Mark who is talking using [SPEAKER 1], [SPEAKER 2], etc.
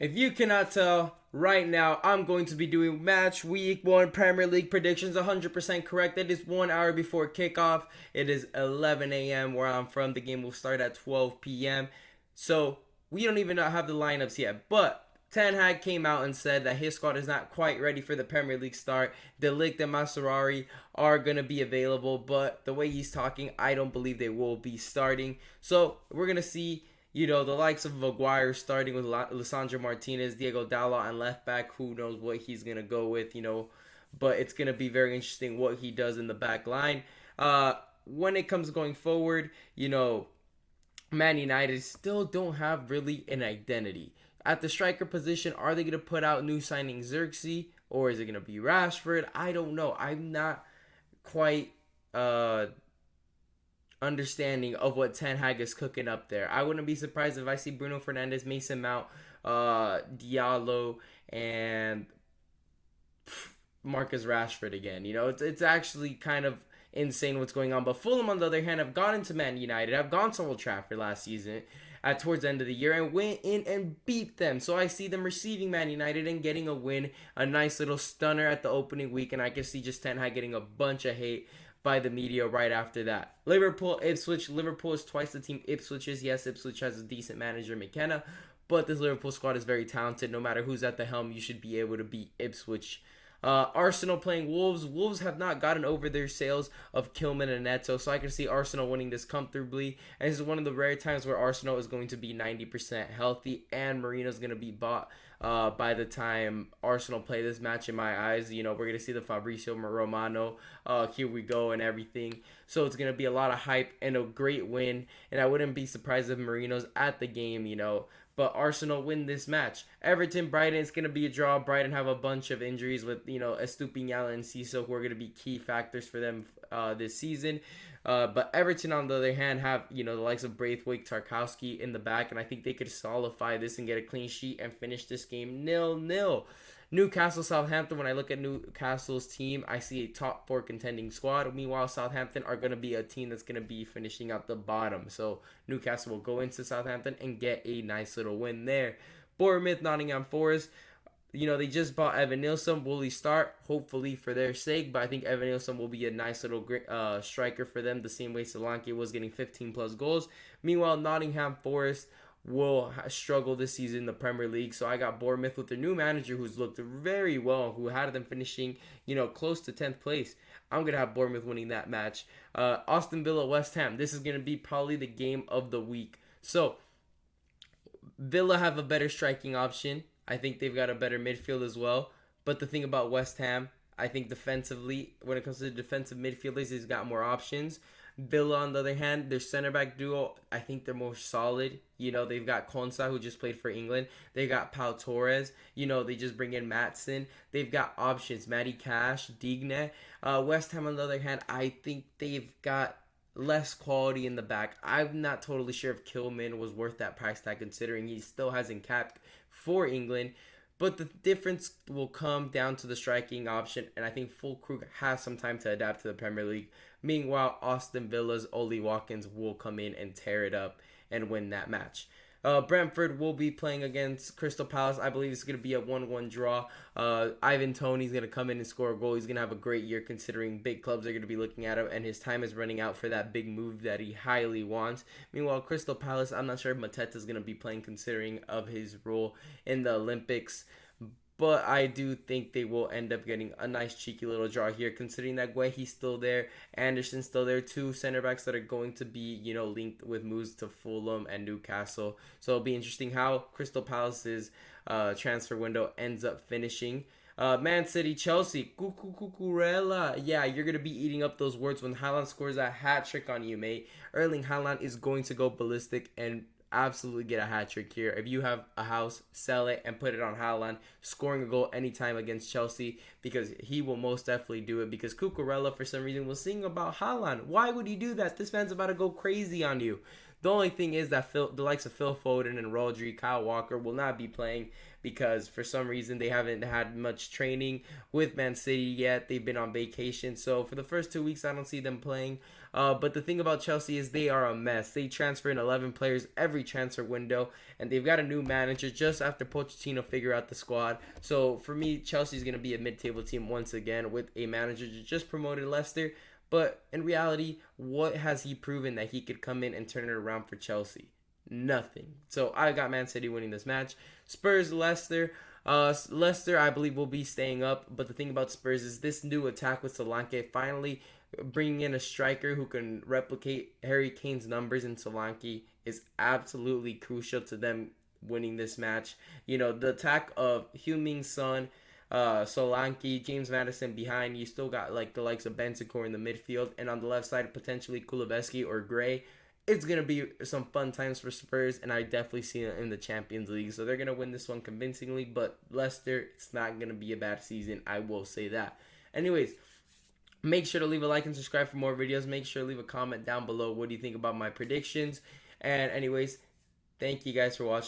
[SPEAKER 1] If you cannot tell, right now I'm going to be doing match week 1 Premier League predictions 100% correct. It is 1 hour before kickoff. It is 11 a.m. where I'm from. The game will start at 12 p.m. So we don't even have the lineups yet. But Ten Hag came out and said that his squad is not quite ready for the Premier League start. De Ligt and Mascherano are going to be available, but the way he's talking, I don't believe they will be starting. So we're going to see the likes of Maguire starting with Lisandro Martinez, Diego Dalot, and left back. Who knows what he's going to go with. But it's going to be very interesting what he does in the back line. When it comes going forward, Man United still don't have really an identity. At the striker position, are they going to put out new signing Xerxes, or is it going to be Rashford? I don't know. I'm not quite understanding of what Ten Hag is cooking up there. I wouldn't be surprised if I see Bruno Fernandes, Mason Mount, Diallo, and Marcus Rashford again. It's actually kind of insane what's going on. But Fulham, on the other hand, have gone into Man United, have gone to Old Trafford last season towards the end of the year and went in and beat them. So I see them receiving Man United and getting a win, a nice little stunner at the opening week, and I can see just Ten Hag getting a bunch of hate by the media right after that. Liverpool, Ipswich. Liverpool is twice the team Ipswich is. Yes, Ipswich has a decent manager, McKenna, but this Liverpool squad is very talented. No matter who's at the helm, you should be able to beat Ipswich. Arsenal playing Wolves. Wolves have not gotten over their sales of Kilman and Neto, so I can see Arsenal winning this comfortably. And this is one of the rare times where Arsenal is going to be 90% healthy, and Marino's going to be bought by the time Arsenal play this match. In my eyes, we're going to see the Fabrizio Romano, here we go, and everything. So it's going to be a lot of hype and a great win, and I wouldn't be surprised if Marino's at the game. But Arsenal win this match. Everton, Brighton, it's going to be a draw. Brighton have a bunch of injuries with, Estupiñán and Ciso, who are going to be key factors for them this season. But Everton, on the other hand, have, the likes of Braithwaite, Tarkowski in the back, and I think they could solidify this and get a clean sheet and finish this game 0-0. Newcastle, Southampton. When I look at Newcastle's team, I see a top 4 contending squad. Meanwhile, Southampton are going to be a team that's going to be finishing out the bottom. So Newcastle will go into Southampton and get a nice little win there. Bournemouth, Nottingham Forest. They just bought Evan Nilsson. Will he start? Hopefully for their sake. But I think Evan Nilsson will be a nice little striker for them, the same way Solanke was getting 15 plus goals. Meanwhile, Nottingham Forest will struggle this season in the Premier League. So I got Bournemouth with their new manager, who's looked very well, who had them finishing, close to 10th place. I'm going to have Bournemouth winning that match. Aston Villa, West Ham. This is going to be probably the game of the week. So Villa have a better striking option. I think they've got a better midfield as well. But the thing about West Ham, I think defensively, when it comes to the defensive midfielders, he's got more options. Villa, on the other hand, their center back duo, I think they're more solid. They've got Konsa, who just played for England. They got Pau Torres. They just bring in Matson. They've got options, Matty Cash, Digne. West Ham, on the other hand, I think they've got less quality in the back. I'm not totally sure if Kilman was worth that price tag, considering he still hasn't capped for England. But the difference will come down to the striking option, and I think Fulkrug has some time to adapt to the Premier League. Meanwhile, Aston Villa's Oli Watkins will come in and tear it up and win that match. Brentford will be playing against Crystal Palace. I believe it's going to be a 1-1 draw. Ivan Toney's going to come in and score a goal. He's going to have a great year, considering big clubs are going to be looking at him, and his time is running out for that big move that he highly wants. Meanwhile, Crystal Palace, I'm not sure if Mateta's going to be playing, considering of his role in the Olympics. But I do think they will end up getting a nice cheeky little draw here, considering that Guehi's still there, Anderson's still there, 2 center backs that are going to be, linked with moves to Fulham and Newcastle. So it'll be interesting how Crystal Palace's transfer window ends up finishing. Man City, Chelsea, Cucurella. Yeah, you're going to be eating up those words when Haaland scores a hat trick on you, mate. Erling Haaland is going to go ballistic and absolutely get a hat trick here. If you have a house, sell it and put it on Haaland scoring a goal anytime against Chelsea, because he will most definitely do it, because Cucurella for some reason was singing about Haaland. Why would he do that? This man's about to go crazy on you. The only thing is that the likes of Phil Foden and Rodri, Kyle Walker will not be playing because for some reason they haven't had much training with Man City yet. They've been on vacation, so for the first 2 weeks, I don't see them playing. But the thing about Chelsea is they are a mess. They transfer in 11 players every transfer window, and they've got a new manager just after Pochettino figure out the squad. So for me, Chelsea's going to be a mid-table team once again with a manager that just promoted Leicester. But in reality, what has he proven that he could come in and turn it around for Chelsea? Nothing. So I got Man City winning this match. Spurs, Leicester. Leicester, I believe, will be staying up. But the thing about Spurs is this new attack with Solanke finally bringing in a striker who can replicate Harry Kane's numbers in Solanke is absolutely crucial to them winning this match. You know, the attack of Heung-min Son, Solanke, James Madison behind. You still got like the likes of Bentancur in the midfield, and on the left side potentially Kulusevski or Gray. It's gonna be some fun times for Spurs, and I definitely see it in the Champions League. So they're gonna win this one convincingly. But Leicester, it's not gonna be a bad season. I will say that. Anyways, make sure to leave a like and subscribe for more videos. Make sure to leave a comment down below. What do you think about my predictions? And anyways, thank you guys for watching.